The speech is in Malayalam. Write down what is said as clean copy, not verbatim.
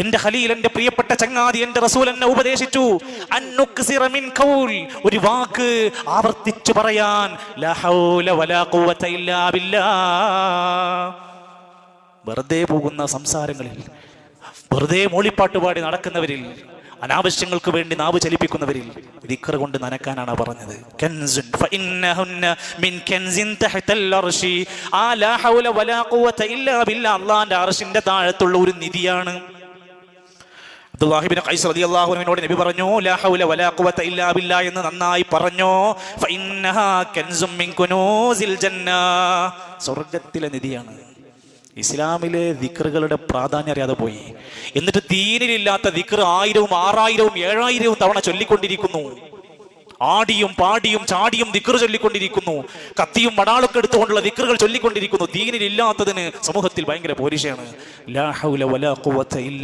എന്റെ ഖലീൽ, എന്റെ പ്രിയപ്പെട്ട ചങ്ങാതി, എന്റെ റസൂൽ എന്നെ ഉപദേശിച്ചു, അന്നുക്സിറ മിൻ ഖൗൽ, ഒരു വാക്ക് ആവർത്തിച്ചു പറയാൻ, ലാ ഹൗല വലാ ഖുവത ഇല്ലാ ബില്ലാഹ്. വെറുതെ പോകുന്ന സംസാരങ്ങളിൽ, വെറുതെ മൂളിപ്പാട്ട് പാടി നടക്കുന്നവരിൽ, അനാവശ്യങ്ങൾക്ക് വേണ്ടി നാവ് ചലിപ്പിക്കുന്നവരിൽ ദിക്ർ കൊണ്ട് നനക്കാനാണ് പറഞ്ഞത്. കൻസുൻ ഫഇന്നഹുന്ന മിൻ കൻസിൻ തഹ്തൽ അർശി, ആ ലാ ഹൗല വലാ ഖുവത ഇല്ലാ ബില്ലാഹ് അല്ലാഹുവിന്റെ അർശിന്റെ താഴത്തുള്ള ഒരു നിധിയാണ്. അബ്ദുല്ലാഹി ഇബ്നു ഖൈസ് റളിയല്ലാഹു അൻഹുവിനോട് നബി പറഞ്ഞു, ലാ ഹൗല വലാ ഖുവത ഇല്ലാ ബില്ലാഹ് എന്ന് നന്നായി പറഞ്ഞു. ഫഇന്നഹാ കൻസും മിൻ കുനൂസിൽ ജന്ന, സ്വർഗ്ഗത്തിലെ നിധിയാണ്. ഇസ്ലാമിലെ ദിക്റുകളുടെ പ്രാധാന്യം അറിയാതെ പോയി. എന്നിട്ട് ദീനിലില്ലാത്ത ദിക്ർ 1000, 6000, 7000 തവണ ചൊല്ലിക്കൊണ്ടിരിക്കുന്നു. ആടിയും പാടിയും ചാടിയും ദിക്ർ ചൊല്ലിക്കൊണ്ടിരിക്കുന്നു. കത്തിയും മടാളൊക്കെ എടുത്തുകൊണ്ടുള്ള ദിക്റുകൾ ചൊല്ലിക്കൊണ്ടിരിക്കുന്നു. ദീനിലില്ലാത്തതിന് സമൂഹത്തിൽ ഭയങ്കര പോരിശയാണ്. ലാ ഹൗല വലാ ഖുവത ഇല്ലാ